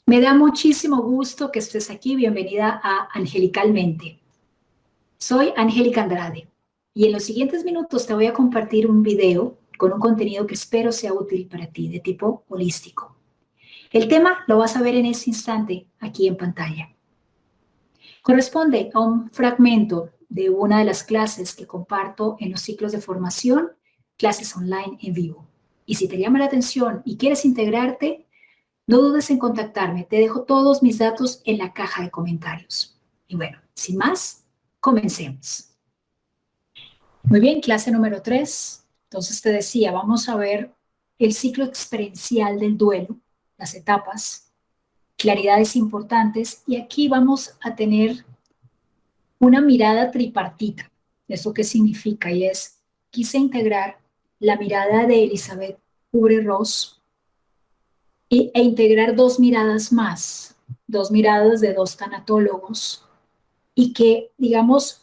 Me da muchísimo gusto que estés aquí. Bienvenida a Angelicalmente. Soy Angélica Andrade y en los siguientes minutos te voy a compartir un video con un contenido que espero sea útil para ti, de tipo holístico. El tema lo vas a ver en este instante aquí en pantalla. Corresponde a un fragmento de una de las clases que comparto en los ciclos de formación, clases online en vivo. Y si te llama la atención y quieres integrarte, no dudes en contactarme, te dejo todos mis datos en la caja de comentarios. Y bueno, sin más, comencemos. Muy bien, clase número 3. Entonces te decía, vamos a ver el ciclo experiencial del duelo, las etapas, claridades importantes, y aquí vamos a tener una mirada tripartita. ¿Eso qué significa? Y es, quise integrar la mirada de Elizabeth Kubler-Ross e integrar dos miradas más, dos miradas de dos tanatólogos, y que, digamos,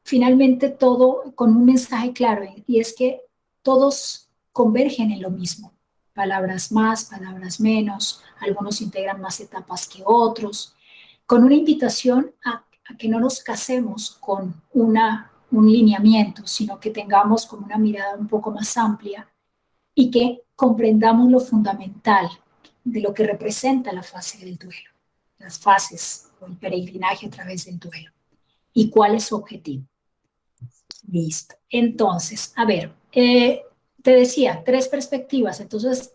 finalmente todo con un mensaje claro, y es que todos convergen en lo mismo. Palabras más, palabras menos, algunos integran más etapas que otros, con una invitación a que no nos casemos con un lineamiento, sino que tengamos como una mirada un poco más amplia y que comprendamos lo fundamental de lo que representa la fase del duelo, las fases o el peregrinaje a través del duelo y cuál es su objetivo. Listo. Entonces, a ver, te decía, tres perspectivas. Entonces,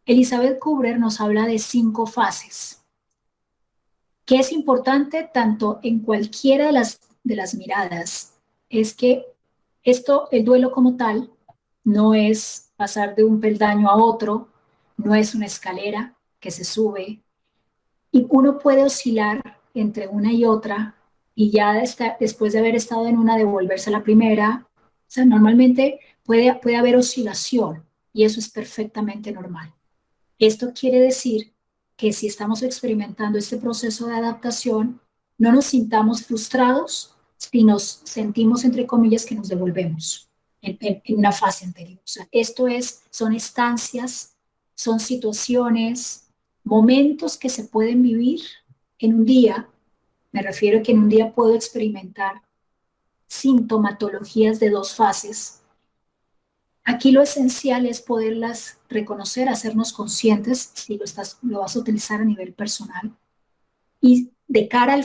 Elizabeth Kubler nos habla de 5 fases, que es importante tanto en cualquiera de las miradas, es que el duelo como tal, no es pasar de un peldaño a otro, no es una escalera que se sube, y uno puede oscilar entre una y otra, y ya después de haber estado en una, devolverse a la primera. O sea, normalmente puede haber oscilación, y eso es perfectamente normal. Esto quiere decir que si estamos experimentando este proceso de adaptación, no nos sintamos frustrados si nos sentimos, entre comillas, que nos devolvemos en una fase anterior. O sea, son estancias, son situaciones, momentos que se pueden vivir en un día. Me refiero a que en un día puedo experimentar sintomatologías de dos fases. Aquí lo esencial es poderlas reconocer, hacernos conscientes si lo vas a utilizar a nivel personal, y de cara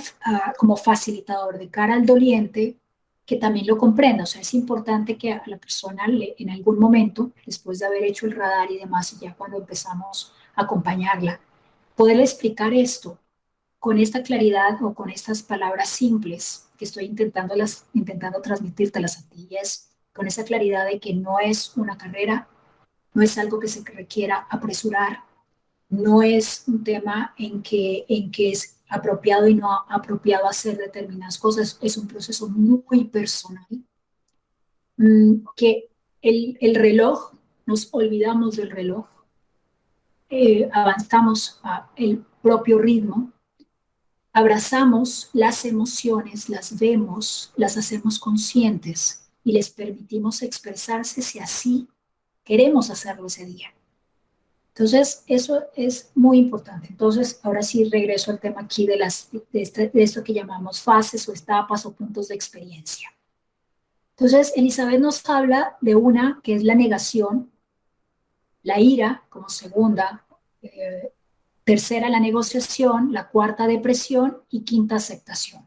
como facilitador, de cara al doliente, que también lo comprenda. O sea, es importante que a la persona en algún momento, después de haber hecho el radar y demás, y ya cuando empezamos a acompañarla, poderle explicar esto con esta claridad o con estas palabras simples que estoy intentando transmitírtelas a ti. Es con esa claridad de que no es una carrera, no es algo que se requiera apresurar, no es un tema en que es apropiado y no apropiado hacer determinadas cosas. Es un proceso muy personal, que el reloj, nos olvidamos del reloj, avanzamos a el propio ritmo, abrazamos las emociones, las vemos, las hacemos conscientes y les permitimos expresarse si así queremos hacerlo ese día. Entonces, eso es muy importante. Entonces, ahora sí regreso al tema aquí de esto que llamamos fases o etapas o puntos de experiencia. Entonces, Elizabeth nos habla de una que es la negación, la ira como segunda, tercera la negociación, la cuarta depresión y quinta aceptación.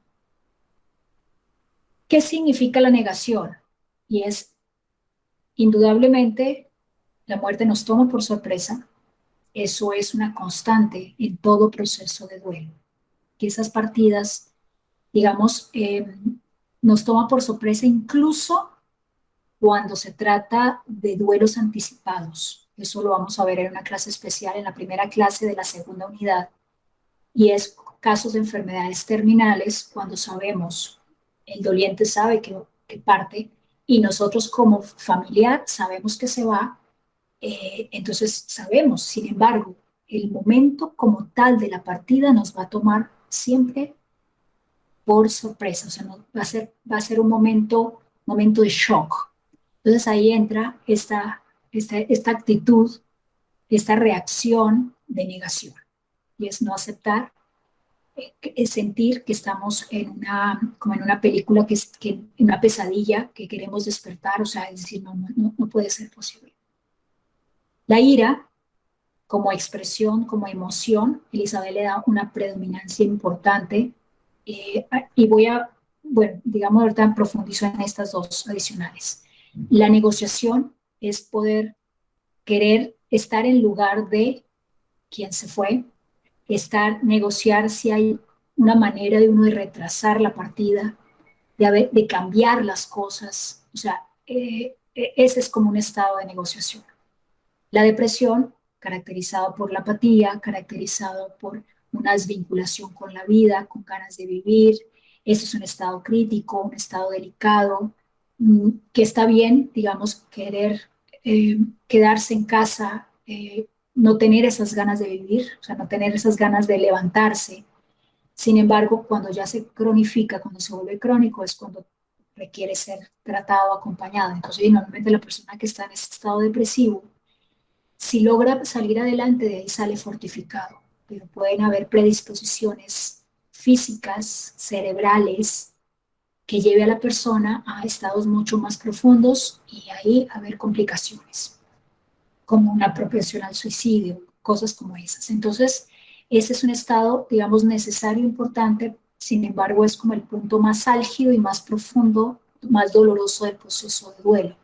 ¿Qué significa la negación? Y es, indudablemente, la muerte nos toma por sorpresa. Eso es una constante en todo proceso de duelo, que esas partidas, digamos, nos toma por sorpresa incluso cuando se trata de duelos anticipados. Eso lo vamos a ver en una clase especial, en la primera clase de la segunda unidad, y es casos de enfermedades terminales, cuando sabemos, el doliente sabe que parte, y nosotros como familiar sabemos que se va. Entonces sabemos, sin embargo, el momento como tal de la partida nos va a tomar siempre por sorpresa. O sea, va a ser un momento de shock. Entonces ahí entra esta actitud, esta reacción de negación. y es no aceptar, es sentir que estamos como en una película, en una pesadilla, que queremos despertar, o sea, es decir, no puede ser posible. La ira, como expresión, como emoción, Elizabeth le da una predominancia importante, y bueno, digamos, ahorita profundizo en estas dos adicionales. La negociación es poder querer estar en lugar de quien se fue, negociar si hay una manera de uno de retrasar la partida, de cambiar las cosas. O sea, ese es como un estado de negociación. La depresión, caracterizado por la apatía, caracterizado por una desvinculación con la vida, con ganas de vivir. Ese es un estado crítico, un estado delicado, que está bien, digamos, querer quedarse en casa, no tener esas ganas de vivir, o sea, no tener esas ganas de levantarse. Sin embargo, cuando ya se cronifica, cuando se vuelve crónico, es cuando requiere ser tratado, acompañado. Entonces, normalmente la persona que está en ese estado depresivo, si logra salir adelante, de ahí sale fortificado, pero pueden haber predisposiciones físicas, cerebrales, que lleve a la persona a estados mucho más profundos y ahí haber complicaciones, como una propensión al suicidio, cosas como esas. Entonces, ese es un estado, digamos, necesario, importante, sin embargo, es como el punto más álgido y más profundo, más doloroso del proceso de duelo.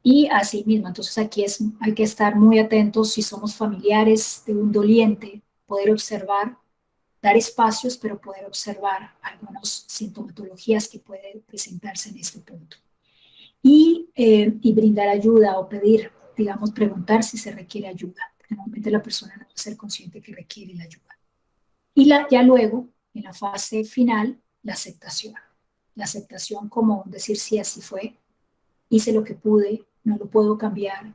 Y así mismo, entonces aquí hay que estar muy atentos si somos familiares de un doliente, poder observar, dar espacios, pero poder observar algunas sintomatologías que pueden presentarse en este punto. Y brindar ayuda o pedir, digamos, preguntar si se requiere ayuda, porque normalmente la persona no va a ser consciente que requiere la ayuda. Ya luego, en la fase final, la aceptación. La aceptación como decir sí, así fue, hice lo que pude, no lo puedo cambiar,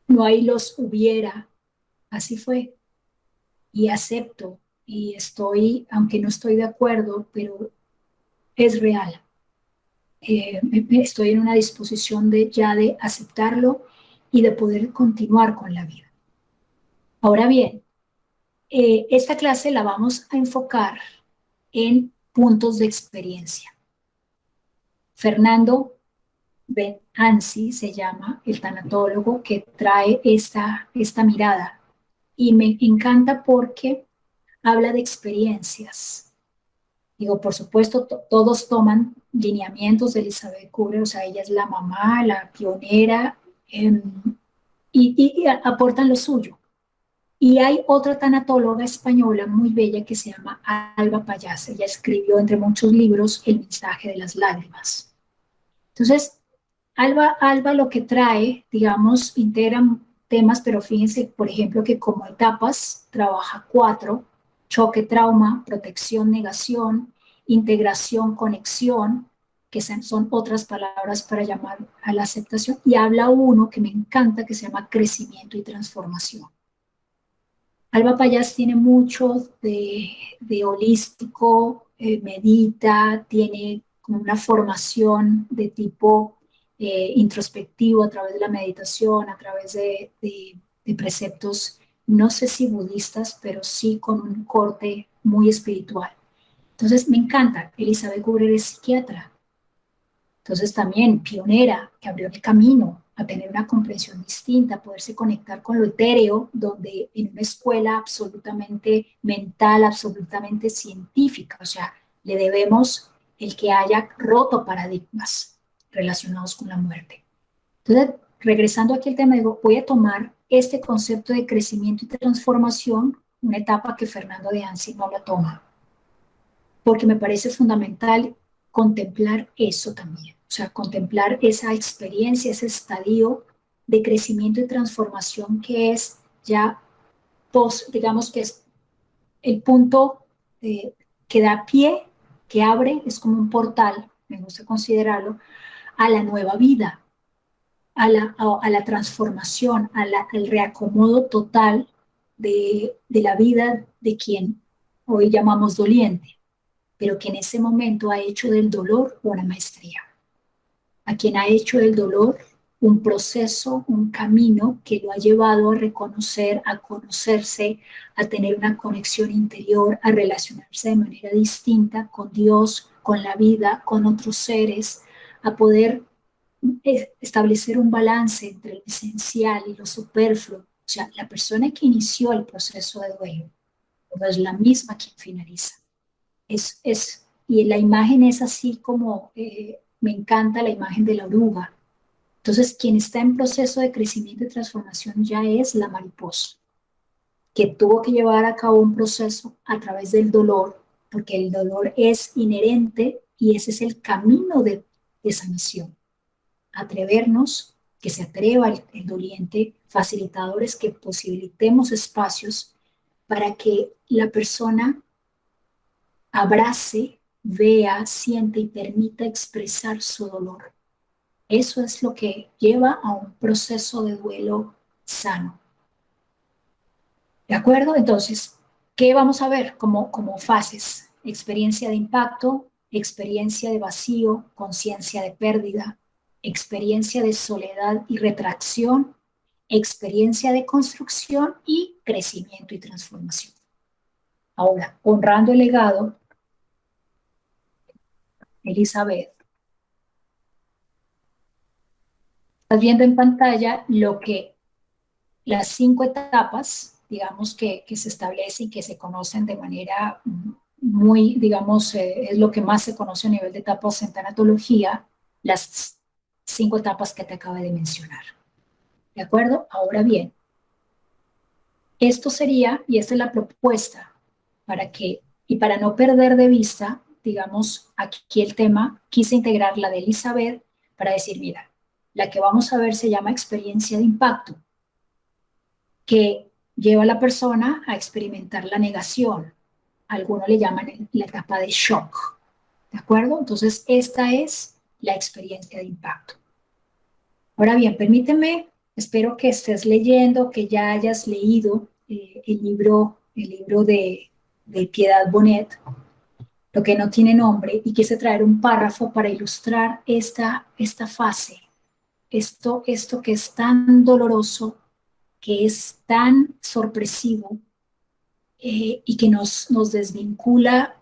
no hay los hubiera, así fue, y acepto, y aunque no estoy de acuerdo, pero es real. Estoy en una disposición ya de aceptarlo y de poder continuar con la vida. Ahora bien, esta clase la vamos a enfocar en puntos de experiencia. Fernando Ben-Ansi se llama el tanatólogo que trae esta mirada, y me encanta porque habla de experiencias. Digo, por supuesto, todos toman lineamientos de Elizabeth Kubler, o sea, ella es la mamá, la pionera, eh, y aportan lo suyo. Y hay otra tanatóloga española muy bella que se llama Alba Payás. Ella escribió, entre muchos libros, El mensaje de las lágrimas. Entonces, Alba lo que trae, digamos, integra temas, pero fíjense, por ejemplo, que como etapas trabaja 4: choque, trauma, protección, negación, integración, conexión, que son otras palabras para llamar a la aceptación, y habla uno que me encanta, que se llama crecimiento y transformación. Alba Payás tiene mucho de holístico, medita, tiene como una formación de tipo introspectivo a través de la meditación, a través de preceptos, no sé si budistas, pero sí con un corte muy espiritual. Entonces me encanta. Elizabeth Kubler es psiquiatra, entonces también pionera, que abrió el camino a tener una comprensión distinta, a poderse conectar con lo etéreo, donde en una escuela absolutamente mental, absolutamente científica, o sea, le debemos el que haya roto paradigmas relacionados con la muerte. Entonces, regresando aquí al tema, digo, voy a tomar este concepto de crecimiento y transformación, una etapa que Fernando de Ansi no la toma, porque me parece fundamental contemplar eso también, o sea, contemplar esa experiencia, ese estadio de crecimiento y transformación que es ya digamos que es el punto que da pie, que abre, es como un portal, me gusta considerarlo, a la nueva vida, a la transformación, al reacomodo total de la vida de quien hoy llamamos doliente, pero que en ese momento ha hecho del dolor una maestría. A quien ha hecho del dolor un proceso, un camino que lo ha llevado a reconocer, a conocerse, a tener una conexión interior, a relacionarse de manera distinta con Dios, con la vida, con otros seres, a poder establecer un balance entre lo esencial y lo superfluo. O sea, la persona que inició el proceso de duelo no es la misma quien finaliza. Y la imagen es así como, me encanta la imagen de la oruga. Entonces, quien está en proceso de crecimiento y transformación ya es la mariposa, que tuvo que llevar a cabo un proceso a través del dolor, porque el dolor es inherente y ese es el camino de sanación. Atrevernos, que se atreva el doliente, facilitadores que posibilitemos espacios para que la persona abrace, vea, siente y permita expresar su dolor. Eso es lo que lleva a un proceso de duelo sano. ¿De acuerdo? Entonces, ¿qué vamos a ver como fases? Experiencia de impacto, experiencia de vacío, conciencia de pérdida, experiencia de soledad y retracción, experiencia de construcción y crecimiento y transformación. Ahora, honrando el legado, Elizabeth, estás viendo en pantalla las 5 etapas, digamos, que se establecen y que se conocen de manera muy, digamos, es lo que más se conoce a nivel de etapas en tanatología, las 5 etapas que te acabo de mencionar. ¿De acuerdo? Ahora bien, esto sería, y esta es la propuesta, y para no perder de vista, digamos, aquí el tema, quise integrar la de Elizabeth para decir, mira, la que vamos a ver se llama experiencia de impacto, que lleva a la persona a experimentar la negación. Algunos le llaman la etapa de shock. ¿De acuerdo? Entonces, esta es la experiencia de impacto. Ahora bien, permíteme, espero que estés leyendo, que ya hayas leído el libro de Piedad Bonet, Lo que no tiene nombre, y quise traer un párrafo para ilustrar esta fase, esto que es tan doloroso, que es tan sorpresivo y que nos desvincula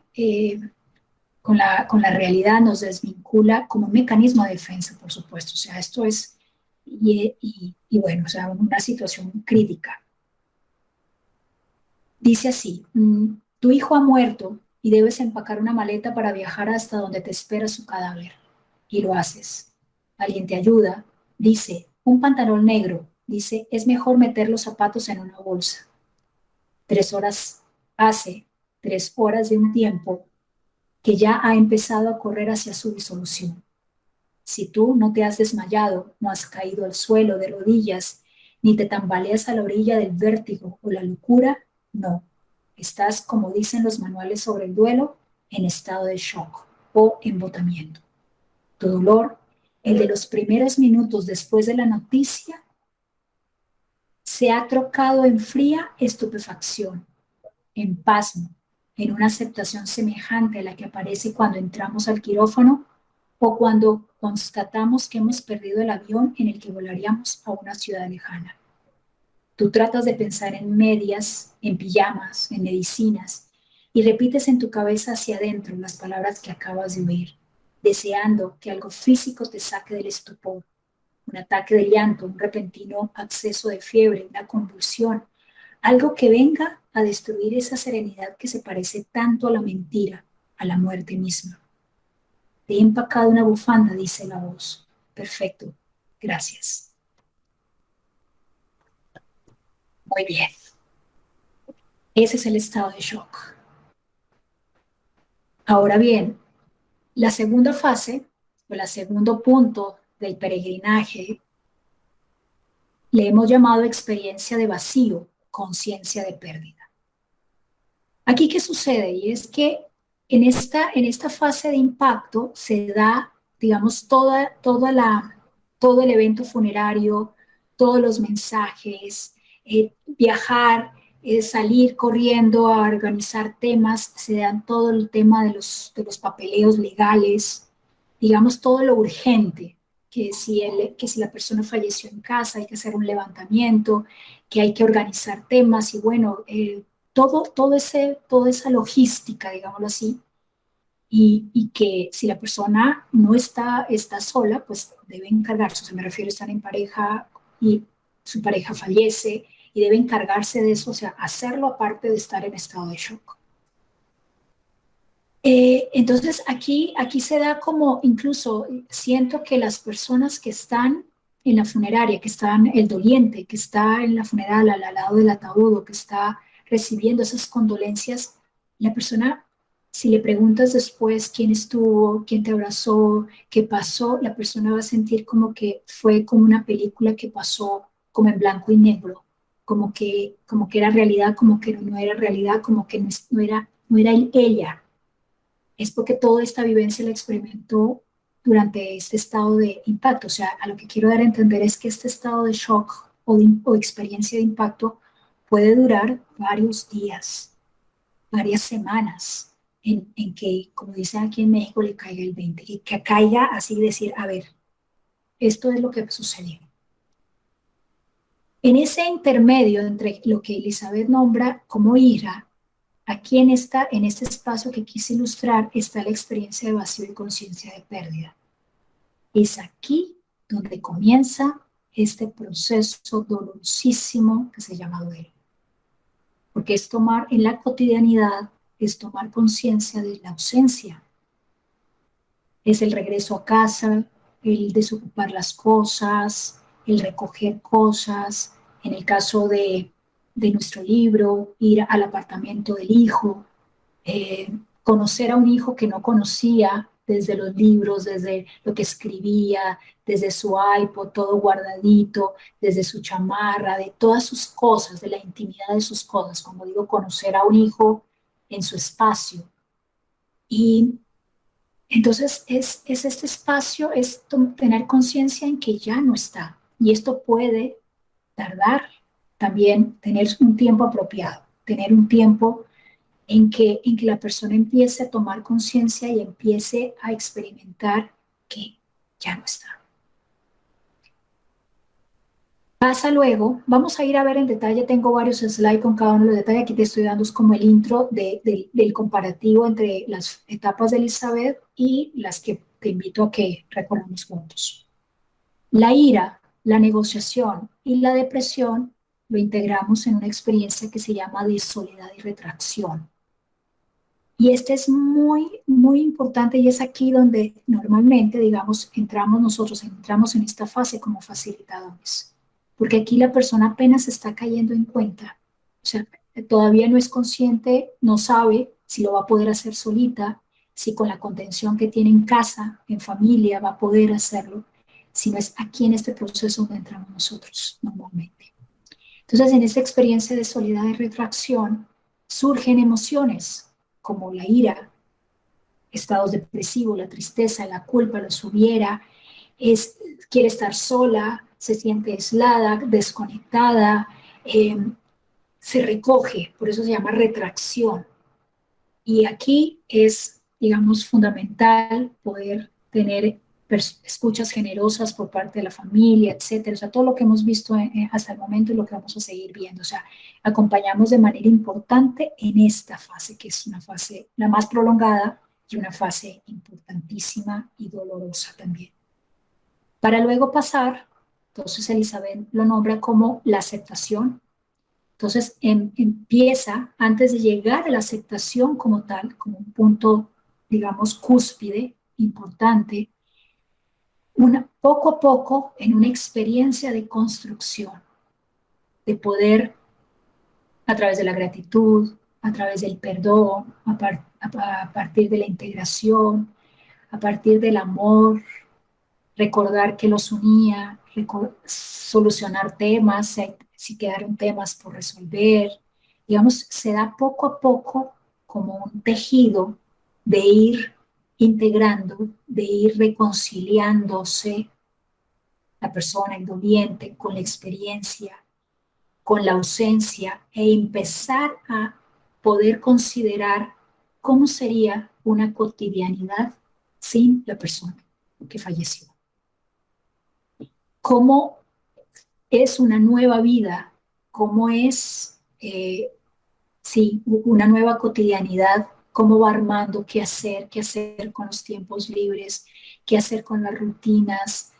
con la realidad, nos desvincula como un mecanismo de defensa, por supuesto. O sea, esto es, y bueno, o sea, una situación crítica. Dice así, tu hijo ha muerto y debes empacar una maleta para viajar hasta donde te espera su cadáver. Y lo haces. Alguien te ayuda. Dice, un pantalón negro. Dice, es mejor meter los zapatos en una bolsa. 3 horas hace, 3 horas de un tiempo que ya ha empezado a correr hacia su disolución. Si tú no te has desmayado, no has caído al suelo de rodillas, ni te tambaleas a la orilla del vértigo o la locura, no. Estás, como dicen los manuales sobre el duelo, en estado de shock o embotamiento. Tu dolor, el de los primeros minutos después de la noticia, se ha trocado en fría estupefacción, en pasmo, en una aceptación semejante a la que aparece cuando entramos al quirófano o cuando constatamos que hemos perdido el avión en el que volaríamos a una ciudad lejana. Tú tratas de pensar en medias, en pijamas, en medicinas, y repites en tu cabeza hacia adentro las palabras que acabas de oír, deseando que algo físico te saque del estupor, un ataque de llanto, un repentino acceso de fiebre, una convulsión, algo que venga a destruir esa serenidad que se parece tanto a la mentira, a la muerte misma. Te he empacado una bufanda, dice la voz. Perfecto, gracias. Muy bien. Ese es el estado de shock. Ahora bien, la segunda fase, o el segundo punto del peregrinaje, le hemos llamado experiencia de vacío, conciencia de pérdida. Aquí, ¿qué sucede? Y es que en esta fase de impacto se da, digamos, todo el evento funerario, todos los mensajes, viajar, salir corriendo a organizar temas, se dan todo el tema de los papeleos legales, digamos, todo lo urgente que si la persona falleció en casa hay que hacer un levantamiento, que hay que organizar temas y bueno, toda esa logística, digámoslo así, y que si la persona no está sola, pues debe encargarse, o sea, me refiero a estar en pareja y su pareja fallece y debe encargarse de eso, o sea, hacerlo aparte de estar en estado de shock. Entonces aquí se da como incluso siento que las personas que están en la funeraria, que están el doliente, que está en la funeral al lado del ataúd o que está recibiendo esas condolencias, la persona, si le preguntas después quién estuvo, quién te abrazó, qué pasó, la persona va a sentir como que fue como una película que pasó como en blanco y negro, como que era realidad, como que no era realidad, como que no era ella, es porque toda esta vivencia la experimentó durante este estado de impacto. O sea, a lo que quiero dar a entender es que este estado de shock o experiencia de impacto puede durar varios días, varias semanas, en que, como dicen aquí en México, le caiga el 20, y que caiga así decir, a ver, esto es lo que sucedió. En ese intermedio entre lo que Elizabeth nombra como ira, aquí en este espacio que quise ilustrar está la experiencia de vacío y conciencia de pérdida. Es aquí donde comienza este proceso dolorosísimo que se llama duelo. Porque es tomar en la cotidianidad, es tomar conciencia de la ausencia. Es el regreso a casa, el desocupar las cosas, el recoger cosas. En el caso de nuestro libro, ir al apartamento del hijo, conocer a un hijo que no conocía desde los libros, desde lo que escribía, desde su iPod, todo guardadito, desde su chamarra, de todas sus cosas, de la intimidad de sus cosas, como digo, conocer a un hijo en su espacio. Y entonces es este espacio, es tener conciencia en que ya no está. Y esto puede tardar también, tener un tiempo apropiado, tener un tiempo en que la persona empiece a tomar conciencia y empiece a experimentar que ya no está. Pasa luego, vamos a ir a ver en detalle, tengo varios slides con cada uno de los detalles, aquí te estoy dando como el intro del comparativo entre las etapas de Elizabeth y las que te invito a que recordemos juntos. La ira, la negociación y la depresión lo integramos en una experiencia que se llama de soledad y retracción. Y este es muy, muy importante y es aquí donde normalmente, digamos, entramos en esta fase como facilitadores. Porque aquí la persona apenas está cayendo en cuenta. O sea, todavía no es consciente, no sabe si lo va a poder hacer solita, si con la contención que tiene en casa, en familia, va a poder hacerlo, sino es aquí en este proceso donde entramos nosotros normalmente. Entonces, en esta experiencia de soledad y retracción, surgen emociones como la ira, estados depresivos, la tristeza, la culpa, la subiera, quiere estar sola, se siente aislada, desconectada, eh, se recoge, por eso se llama retracción. Y aquí es, digamos, fundamental poder tener escuchas generosas por parte de la familia, etcétera. O sea, todo lo que hemos visto hasta el momento y lo que vamos a seguir viendo. O sea, acompañamos de manera importante en esta fase, que es una fase la más prolongada y una fase importantísima y dolorosa también. Para luego pasar, entonces Elizabeth lo nombra como la aceptación. Entonces empieza, antes de llegar a la aceptación como tal, como un punto, digamos, cúspide, importante, poco a poco en una experiencia de construcción, de poder, a través de la gratitud, a través del perdón, a partir de la integración, a partir del amor, recordar que los unía, solucionar temas, si quedaron temas por resolver. Digamos, se da poco a poco como un tejido de ir integrando, de ir reconciliándose la persona, el doliente, con la experiencia, con la ausencia e empezar a poder considerar cómo sería una cotidianidad sin la persona que falleció. cómo es una nueva vida, cómo es, sí, una nueva cotidianidad, cómo va armando, qué hacer con los tiempos libres, qué hacer con las rutinas,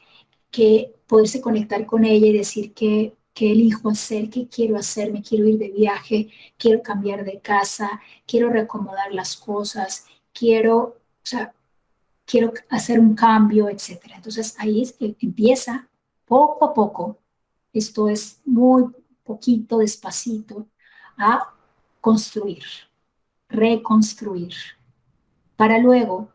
que poderse conectar con ella y decir qué elijo hacer, qué quiero hacer, me quiero ir de viaje, quiero cambiar de casa, quiero reacomodar las cosas, quiero, o sea, quiero hacer un cambio, etcétera. Entonces ahí es que empieza poco a poco, esto es muy poquito, despacito, a construir, reconstruir, para luego,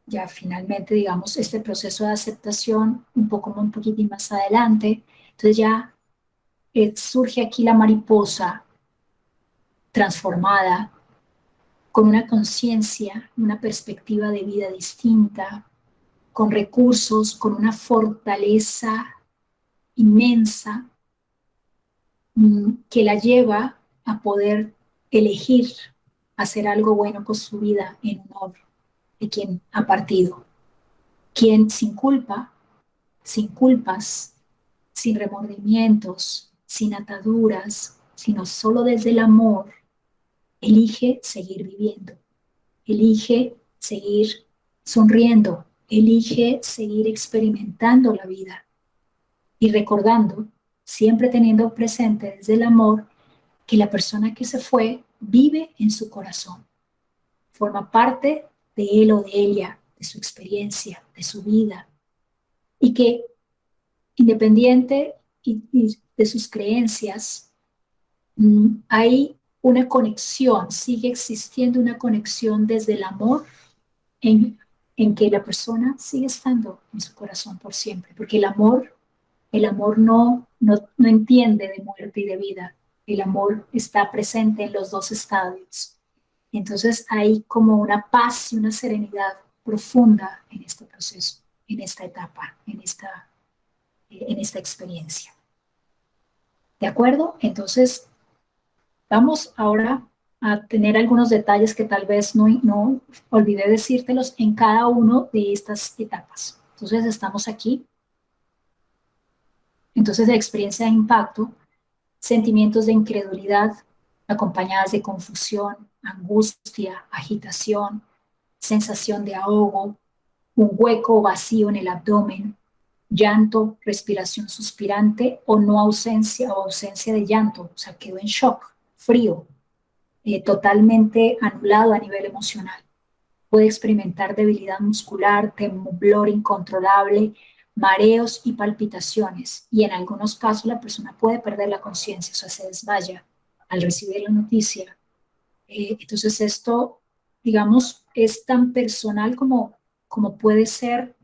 ya finalmente, digamos, este proceso de aceptación, un poquitín más adelante, entonces ya surge aquí la mariposa transformada, con una conciencia, una perspectiva de vida distinta, con recursos, con una fortaleza inmensa que la lleva a poder elegir hacer algo bueno con su vida en honor de quien ha partido, quien sin culpa, sin culpas, sin remordimientos, sin ataduras, sino solo desde el amor, elige seguir viviendo, elige seguir sonriendo, elige seguir experimentando la vida y recordando, siempre teniendo presente desde el amor, que la persona que se fue vive en su corazón, forma parte de él o de ella, de su experiencia, de su vida, y que independiente y de sus creencias, hay una conexión, sigue existiendo una conexión desde el amor en, en que la persona sigue estando en su corazón por siempre, porque el amor no entiende de muerte y de vida, el amor está presente en los dos estadios. Entonces hay como una paz y una serenidad profunda en este proceso, en esta etapa, en esta experiencia. ¿De acuerdo? Entonces vamos ahora a tener algunos detalles que tal vez no olvidé decírtelos en cada uno de estas etapas. Entonces estamos aquí. Entonces la experiencia de impacto, sentimientos de incredulidad acompañadas de confusión, angustia, agitación, sensación de ahogo, un hueco o vacío en el abdomen, llanto, respiración suspirante o no ausencia o ausencia de llanto, o sea, quedó en shock, frío, totalmente anulado a nivel emocional. Puede experimentar debilidad muscular, temblor incontrolable, mareos y palpitaciones. Y en algunos casos la persona puede perder la conciencia, o sea, se desmaya al recibir la noticia. Entonces esto, digamos, es tan personal como puede ser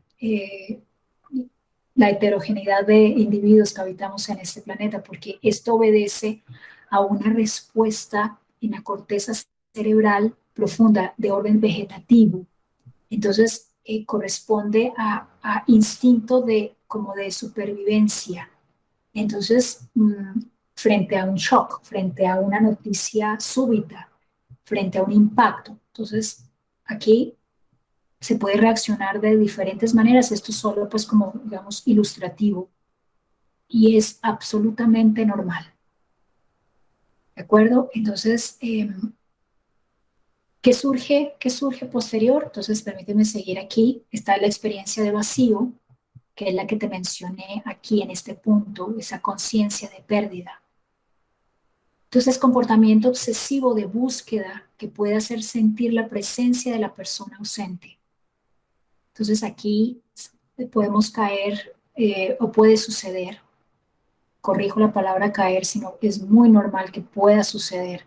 la heterogeneidad de individuos que habitamos en este planeta, porque esto obedece a una respuesta en la corteza cerebral profunda de orden vegetativo. Entonces, corresponde a instinto como de supervivencia. Entonces, frente a un shock, frente a una noticia súbita, frente a un impacto. Entonces, aquí se puede reaccionar de diferentes maneras. Esto es solo, pues, como, digamos, ilustrativo. Y es absolutamente normal. ¿De acuerdo? Entonces, ¿qué surge posterior? Entonces, permíteme seguir aquí. Está la experiencia de vacío, que es la que te mencioné aquí en este punto, esa conciencia de pérdida. Entonces, comportamiento obsesivo de búsqueda que puede hacer sentir la presencia de la persona ausente. Entonces, aquí podemos caer o puede suceder, corrijo la palabra caer, sino que es muy normal que pueda suceder,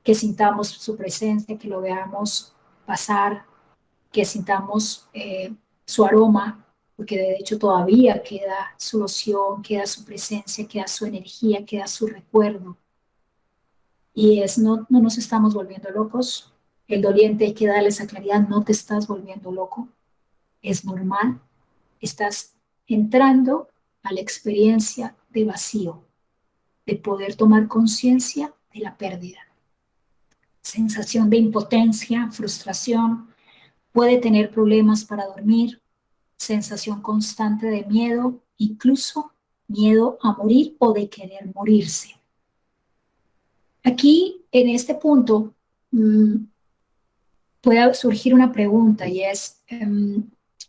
que sintamos su presencia, que lo veamos pasar, que sintamos su aroma, porque de hecho todavía queda su loción, queda su presencia, queda su energía, queda su recuerdo. Y no nos estamos volviendo locos. El doliente hay que darle esa claridad, no te estás volviendo loco, es normal, estás entrando a la experiencia de vacío, de poder tomar conciencia de la pérdida. Sensación de impotencia, frustración, puede tener problemas para dormir, sensación constante de miedo incluso miedo a morir o de querer morirse. Aquí, en este punto, puede surgir una pregunta y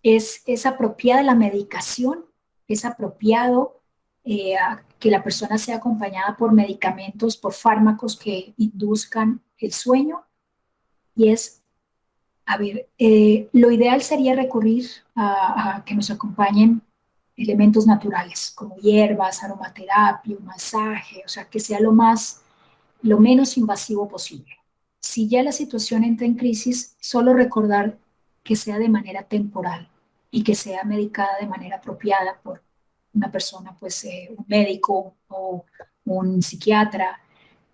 ¿es apropiada la medicación? ¿Es apropiado que la persona sea acompañada por medicamentos, por fármacos que induzcan el sueño? Y a ver, lo ideal sería recurrir a que nos acompañen elementos naturales, como hierbas, aromaterapia, un masaje, o sea, que sea lo menos invasivo posible. Si ya la situación entra en crisis, solo recordar que sea de manera temporal y que sea medicada de manera apropiada por una persona, pues un médico o un psiquiatra.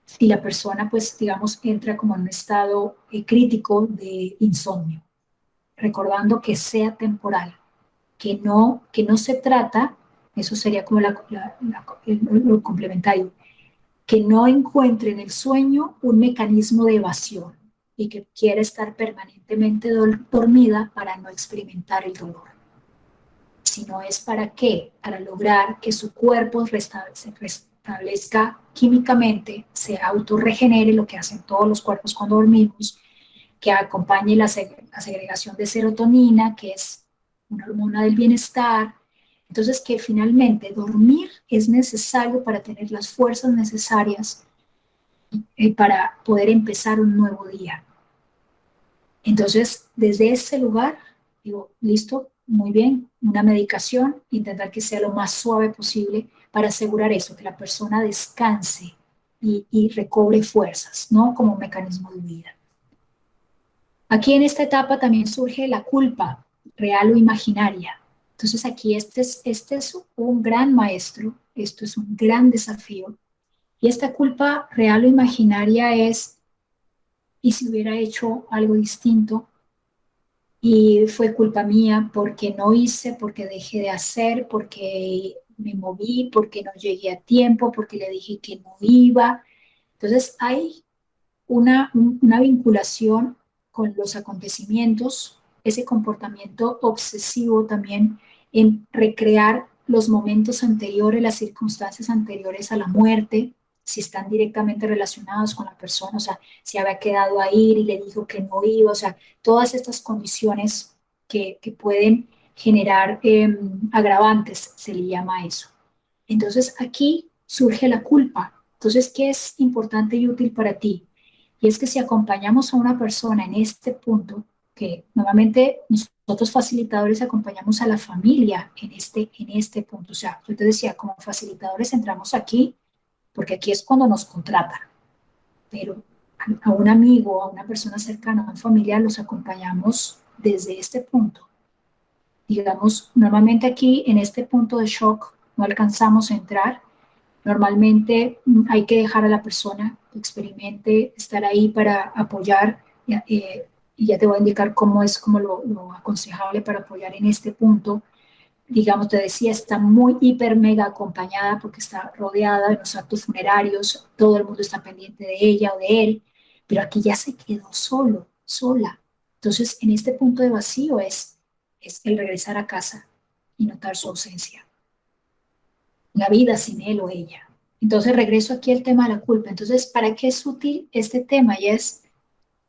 Si la persona, pues digamos, entra como en un estado crítico de insomnio, recordando que sea temporal, que no se trata, eso sería como lo complementario, que no encuentre en el sueño un mecanismo de evasión y que quiera estar permanentemente dormida para no experimentar el dolor, sino es para qué, para lograr que su cuerpo se restablezca químicamente, se autorregenere, lo que hacen todos los cuerpos cuando dormimos, que acompañe la segregación de serotonina, que es una hormona del bienestar. Entonces, que finalmente dormir es necesario para tener las fuerzas necesarias para poder empezar un nuevo día. Entonces, desde ese lugar, digo, listo, muy bien, una medicación, intentar que sea lo más suave posible para asegurar eso, que la persona descanse y recobre fuerzas, ¿no? Como un mecanismo de vida. Aquí en esta etapa también surge la culpa, real o imaginaria. Entonces aquí este es un gran maestro, esto es un gran desafío. Y esta culpa real o imaginaria es, ¿y si hubiera hecho algo distinto? Y fue culpa mía porque no hice, porque dejé de hacer, porque me moví, porque no llegué a tiempo, porque le dije que no iba. Entonces hay una vinculación con los acontecimientos, ese comportamiento obsesivo también en recrear los momentos anteriores, las circunstancias anteriores a la muerte, si están directamente relacionados con la persona, o sea, si había quedado a ir y le dijo que no iba, o sea, todas estas condiciones que pueden generar agravantes, se le llama eso. Entonces aquí surge la culpa. Entonces, ¿qué es importante y útil para ti? Y es que si acompañamos a una persona en este punto, que normalmente nosotros facilitadores acompañamos a la familia en este punto. O sea, yo te decía, como facilitadores entramos aquí porque aquí es cuando nos contratan, pero a un amigo, a una persona cercana, a un familiar, los acompañamos desde este punto. Digamos, normalmente aquí en este punto de shock no alcanzamos a entrar. Normalmente hay que dejar a la persona que experimente, estar ahí para apoyar y ya te voy a indicar cómo es como lo aconsejable para apoyar en este punto. Digamos, te decía, está muy hiper mega acompañada porque está rodeada de los actos funerarios, todo el mundo está pendiente de ella o de él, pero aquí ya se quedó solo, sola. Entonces, en este punto de vacío es el regresar a casa y notar su ausencia, la vida sin él o ella. Entonces regreso aquí al tema de la culpa. Entonces, ¿para qué es útil este tema? Y es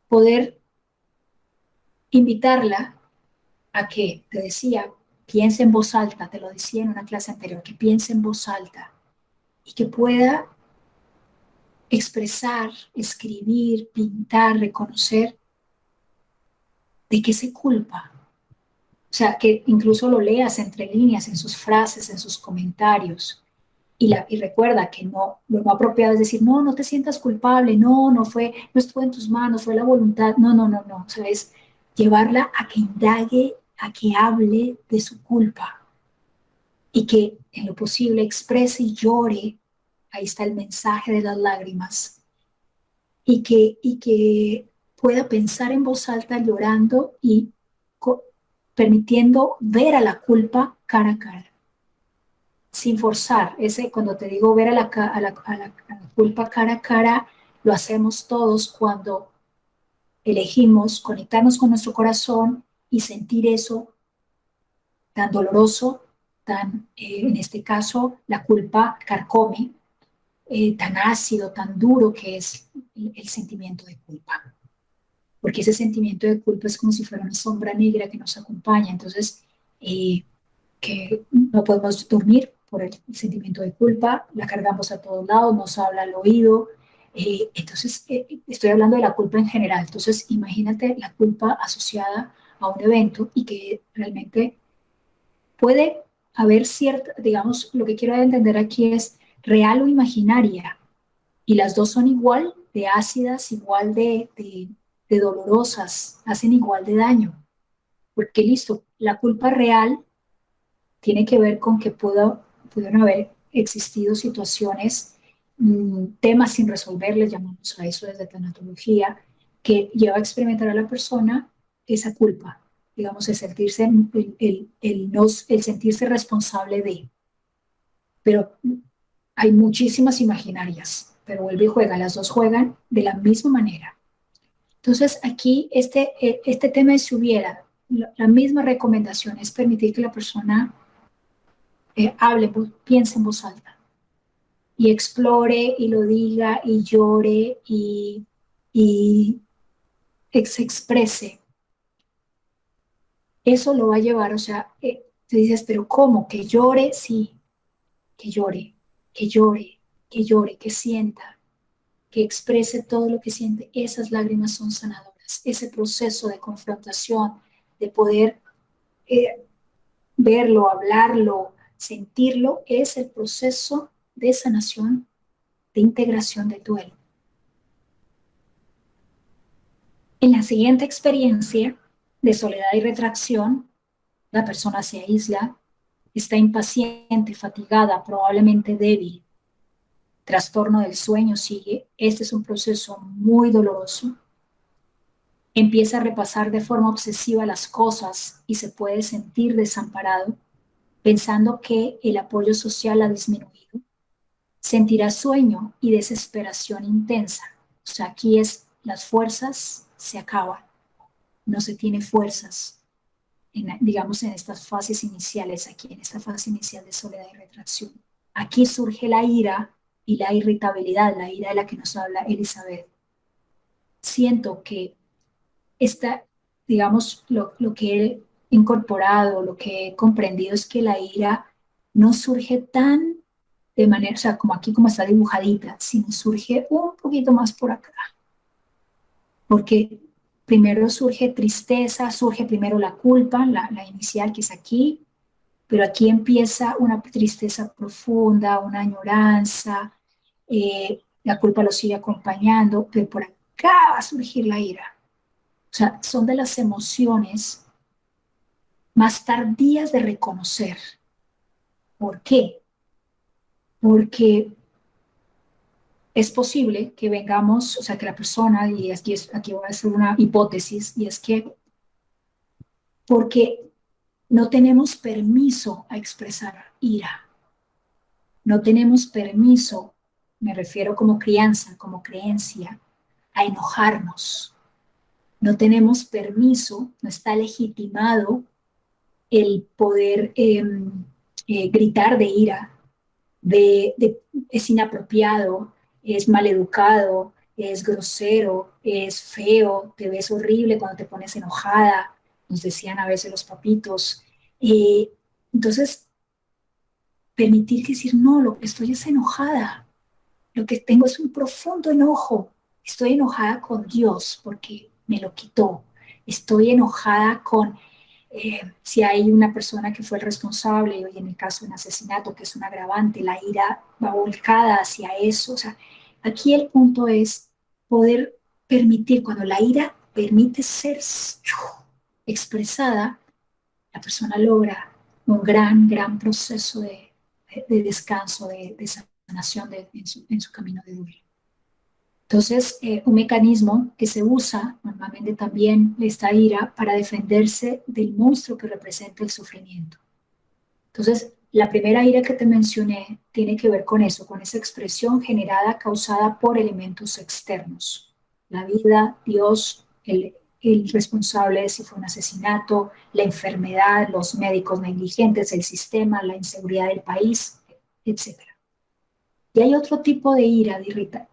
poder invitarla a que, te decía, piense en voz alta, te lo decía en una clase anterior, que piense en voz alta y que pueda expresar, escribir, pintar, reconocer de qué se culpa. O sea, que incluso lo leas entre líneas, en sus frases, en sus comentarios. Y recuerda que no, lo no apropiado es decir, no, no te sientas culpable, no, no fue, no estuvo en tus manos, fue la voluntad, no, no, no, no, o sea, es llevarla a que indague, a que hable de su culpa y que en lo posible exprese y llore, ahí está el mensaje de las lágrimas, y que pueda pensar en voz alta llorando y permitiendo ver a la culpa cara a cara sin forzar. Ese, cuando te digo ver a la culpa cara a cara, lo hacemos todos cuando elegimos conectarnos con nuestro corazón y sentir eso tan doloroso en este caso, la culpa carcome, tan ácido, tan duro que es el sentimiento de culpa. Porque ese sentimiento de culpa es como si fuera una sombra negra que nos acompaña. Entonces, eh, que no podemos dormir por el sentimiento de culpa, la cargamos a todos lados, nos habla al oído. Entonces, estoy hablando de la culpa en general. Entonces, imagínate la culpa asociada a un evento y que realmente puede haber cierta, digamos, lo que quiero entender aquí es real o imaginaria, y las dos son igual de ácidas, igual de dolorosas, hacen igual de daño, porque listo, la culpa real tiene que ver con que pudieron haber existido situaciones, temas sin resolver, les llamamos a eso desde tanatología, que lleva a experimentar a la persona esa culpa, digamos, el sentirse responsable de. Pero hay muchísimas imaginarias, pero vuelve y juega, las dos juegan de la misma manera. Entonces, aquí este tema de si hubiera, la misma recomendación es permitir que la persona hable, piense en voz alta y explore y lo diga y llore y se exprese. Eso lo va a llevar, o sea, te dices, pero ¿cómo? ¿Que llore? Sí, que llore, que llore, que llore, que sienta, que exprese todo lo que siente. Esas lágrimas son sanadoras. Ese proceso de confrontación, de poder eh, verlo, hablarlo, sentirlo, es el proceso de sanación, de integración del duelo. En la siguiente experiencia de soledad y retracción, la persona se aísla, está impaciente, fatigada, probablemente débil. Trastorno del sueño sigue. Este es un proceso muy doloroso. Empieza a repasar de forma obsesiva las cosas y se puede sentir desamparado, pensando que el apoyo social ha disminuido. Sentirá sueño y desesperación intensa. O sea, aquí es las fuerzas se acaban, no se tiene fuerzas, digamos, en estas fases iniciales, aquí en esta fase inicial de soledad y retracción. Aquí surge la ira y la irritabilidad, la ira de la que nos habla Elizabeth. Siento que esta, digamos, lo que he incorporado, lo que he comprendido es que la ira no surge tan de manera, o sea, como aquí como está dibujadita, sino surge un poquito más por acá, porque primero surge tristeza, surge primero la culpa, la inicial que es aquí, pero aquí empieza una tristeza profunda, una añoranza, la culpa lo sigue acompañando, pero por acá va a surgir la ira. O sea, son de las emociones más tardías de reconocer. ¿Por qué? Porque es posible que vengamos, o sea, que la persona, y aquí voy a hacer una hipótesis, y es que porque no tenemos permiso a expresar ira, no tenemos permiso, me refiero como crianza, como creencia, a enojarnos, no tenemos permiso, no está legitimado el poder gritar de ira, es inapropiado, es maleducado, es grosero, es feo, te ves horrible cuando te pones enojada, nos decían a veces los papitos. Eh, entonces, permitir que decir, no, lo que estoy es enojada, lo que tengo es un profundo enojo, estoy enojada con Dios porque me lo quitó, estoy enojada con si hay una persona que fue el responsable, y en el caso de un asesinato, que es un agravante, la ira va volcada hacia eso. O sea, aquí el punto es poder permitir, cuando la ira permite ser expresada, la persona logra un gran proceso de descanso, de sanación en su camino de duelo. Entonces, un mecanismo que se usa normalmente también esta ira para defenderse del monstruo que representa el sufrimiento. Entonces, la primera ira que te mencioné tiene que ver con eso, con esa expresión generada, causada por elementos externos. La vida, Dios, el responsable de si fue un asesinato, la enfermedad, los médicos negligentes, el sistema, la inseguridad del país, etcétera. Y hay otro tipo de ira,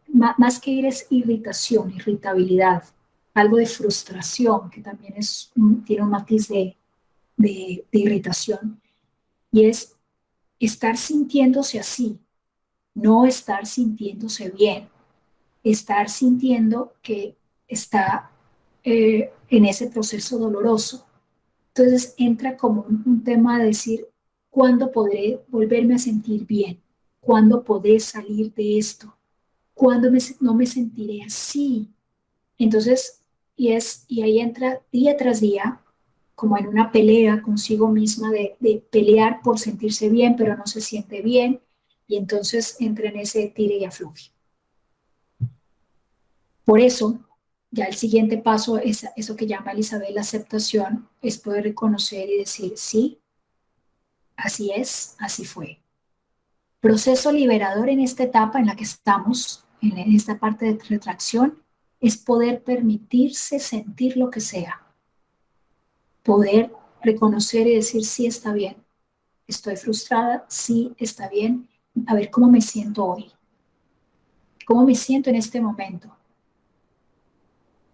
más que ira es irritación, irritabilidad, algo de frustración, que también tiene un matiz de irritación, y es estar sintiéndose así, no estar sintiéndose bien, estar sintiendo que está en ese proceso doloroso. Entonces entra como un tema de decir, ¿cuándo podré volverme a sentir bien? ¿Cuándo podré salir de esto? ¿Cuándo no me sentiré así? Entonces, y ahí entra día tras día, como en una pelea consigo misma de pelear por sentirse bien, pero no se siente bien, y entonces entra en ese tire y afloje. Por eso, ya el siguiente paso es eso que llama Elizabeth la aceptación, es poder reconocer y decir, sí, así es, así fue. Proceso liberador en esta etapa en la que estamos, en esta parte de retracción, es poder permitirse sentir lo que sea, poder reconocer y decir, sí, está bien, estoy frustrada, sí, está bien, a ver cómo me siento hoy, cómo me siento en este momento,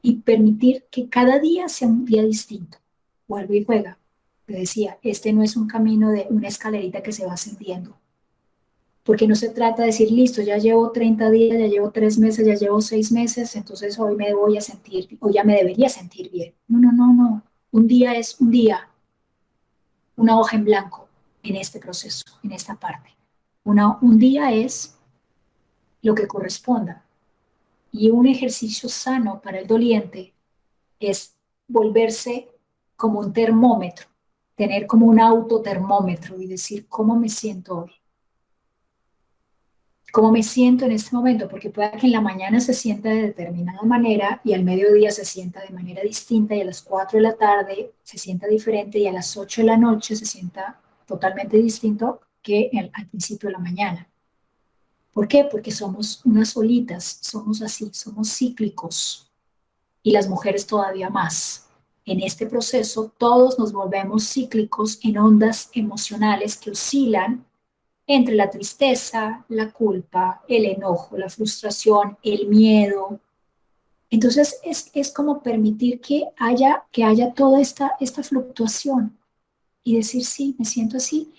y permitir que cada día sea un día distinto. Vuelve y juega. Te decía, este no es un camino de una escalerita que se va ascendiendo, porque no se trata de decir, listo, ya llevo 30 días, ya llevo 3 meses, ya llevo 6 meses, entonces hoy me voy a sentir, o ya me debería sentir bien. No, no, no, no. Un día es un día, una hoja en blanco en este proceso, en esta parte. Un día es lo que corresponda. Y un ejercicio sano para el doliente es volverse como un termómetro, tener como un autotermómetro y decir cómo me siento hoy, cómo me siento en este momento, porque puede que en la mañana se sienta de determinada manera y al mediodía se sienta de manera distinta y a las 4 de la tarde se sienta diferente y a las 8 de la noche se sienta totalmente distinto que al principio de la mañana. ¿Por qué? Porque somos unas solitas, somos así, somos cíclicos y las mujeres todavía más. En este proceso todos nos volvemos cíclicos en ondas emocionales que oscilan entre la tristeza, la culpa, el enojo, la frustración, el miedo. Entonces es como permitir que haya toda esta fluctuación y decir, sí, me siento así,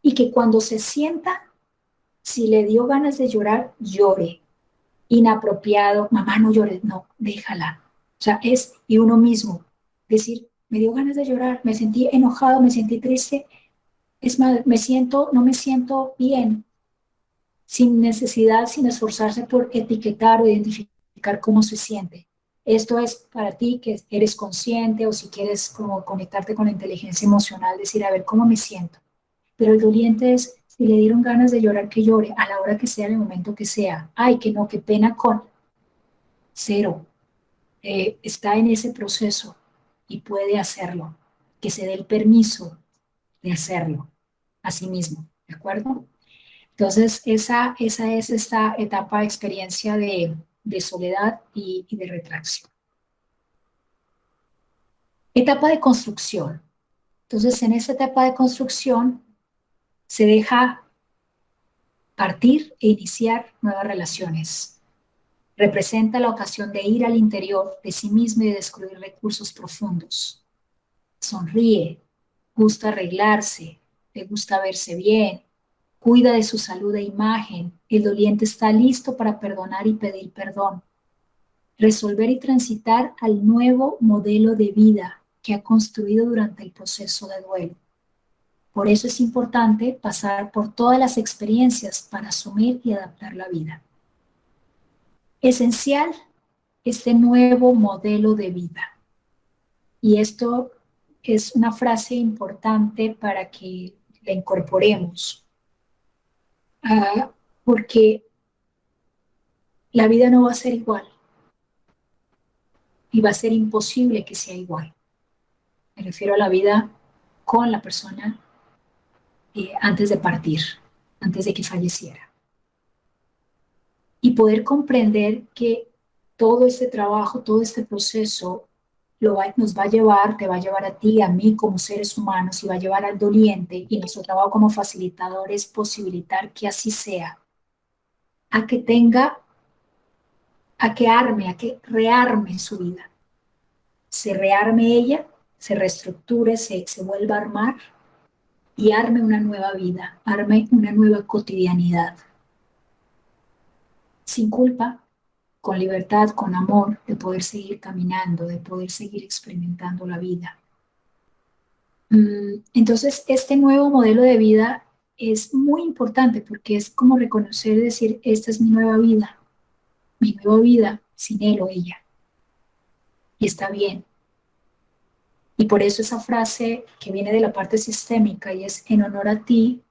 y que cuando se sienta, si le dio ganas de llorar, llore. Inapropiado, mamá, no llores, no, déjala. O sea, y uno mismo, decir, me dio ganas de llorar, me sentí enojado, me sentí triste, es más, no me siento bien, sin necesidad, sin esforzarse por etiquetar o identificar cómo se siente. Esto es para ti que eres consciente o si quieres como conectarte con la inteligencia emocional, decir, a ver, ¿cómo me siento? Pero el doliente es, si le dieron ganas de llorar, que llore, a la hora que sea, en el momento que sea. Ay, que no, qué pena con cero. Está en ese proceso y puede hacerlo, que se dé el permiso de hacerlo a sí mismo, ¿de acuerdo? Entonces, esa es esta etapa de experiencia de soledad y de retracción. Etapa de construcción. Entonces, en esta etapa de construcción se deja partir e iniciar nuevas relaciones. Representa la ocasión de ir al interior de sí mismo y de descubrir recursos profundos. Sonríe, gusta arreglarse, le gusta verse bien, cuida de su salud e imagen. El doliente está listo para perdonar y pedir perdón. Resolver y transitar al nuevo modelo de vida que ha construido durante el proceso de duelo. Por eso es importante pasar por todas las experiencias para asumir y adaptar la vida. Esencial este nuevo modelo de vida. Y esto es una frase importante para que la incorporemos, porque la vida no va a ser igual y va a ser imposible que sea igual. Me refiero a la vida con la persona antes de partir, antes de que falleciera. Y poder comprender que todo este trabajo, todo este proceso nos va a llevar, te va a llevar a ti, a mí como seres humanos, y va a llevar al doliente, y nuestro trabajo como facilitador es posibilitar que así sea, a que tenga, a que arme, a que rearme su vida. Se rearme ella, se reestructure, se vuelva a armar y arme una nueva vida, arme una nueva cotidianidad, sin culpa, con libertad, con amor, de poder seguir caminando, de poder seguir experimentando la vida. Entonces, este nuevo modelo de vida es muy importante porque es como reconocer y decir, esta es mi nueva vida sin él o ella, y está bien. Y por eso esa frase que viene de la parte sistémica y es, en honor a ti,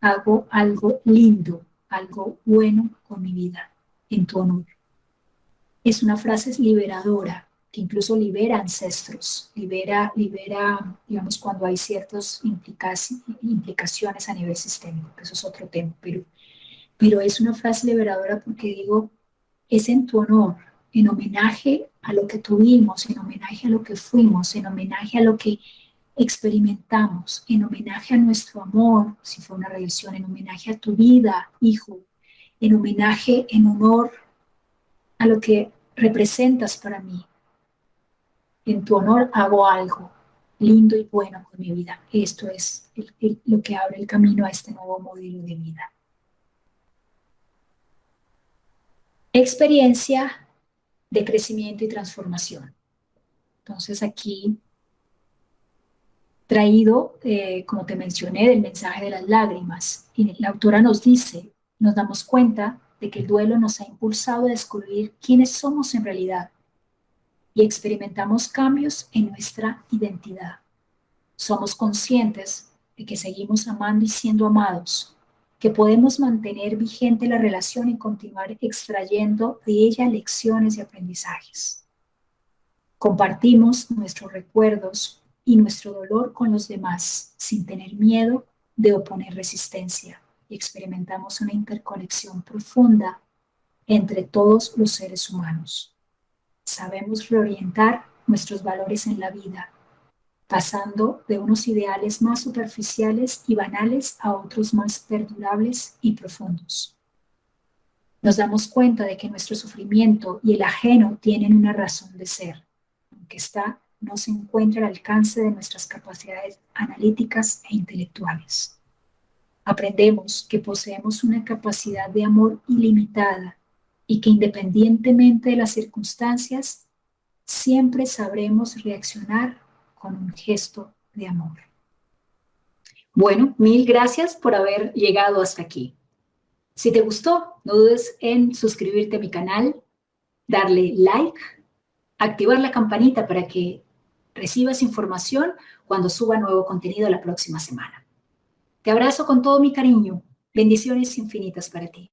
hago algo lindo, algo bueno con mi vida, en tu honor. Es una frase liberadora, que incluso libera ancestros, digamos, cuando hay ciertas implicaciones a nivel sistémico, que eso es otro tema, pero es una frase liberadora porque digo, es en tu honor, en homenaje a lo que tuvimos, en homenaje a lo que fuimos, en homenaje a lo que experimentamos, en homenaje a nuestro amor, si fue una relación, en homenaje a tu vida, hijo, en homenaje, en honor a lo que representas para mí. En tu honor hago algo lindo y bueno con mi vida. Esto es lo que abre el camino a este nuevo modelo de vida. Experiencia de crecimiento y transformación. Entonces aquí traído, como te mencioné, del mensaje de las lágrimas. Y la autora nos dice, nos damos cuenta de que el duelo nos ha impulsado a descubrir quiénes somos en realidad y experimentamos cambios en nuestra identidad. Somos conscientes de que seguimos amando y siendo amados, que podemos mantener vigente la relación y continuar extrayendo de ella lecciones y aprendizajes. Compartimos nuestros recuerdos y nuestro dolor con los demás sin tener miedo de oponer resistencia y experimentamos una interconexión profunda entre todos los seres humanos. Sabemos reorientar nuestros valores en la vida, pasando de unos ideales más superficiales y banales a otros más perdurables y profundos. Nos damos cuenta de que nuestro sufrimiento y el ajeno tienen una razón de ser, aunque esta no se encuentra al alcance de nuestras capacidades analíticas e intelectuales. Aprendemos que poseemos una capacidad de amor ilimitada y que independientemente de las circunstancias, siempre sabremos reaccionar con un gesto de amor. Bueno, mil gracias por haber llegado hasta aquí. Si te gustó, no dudes en suscribirte a mi canal, darle like, activar la campanita para que recibas información cuando suba nuevo contenido la próxima semana. Te abrazo con todo mi cariño. Bendiciones infinitas para ti.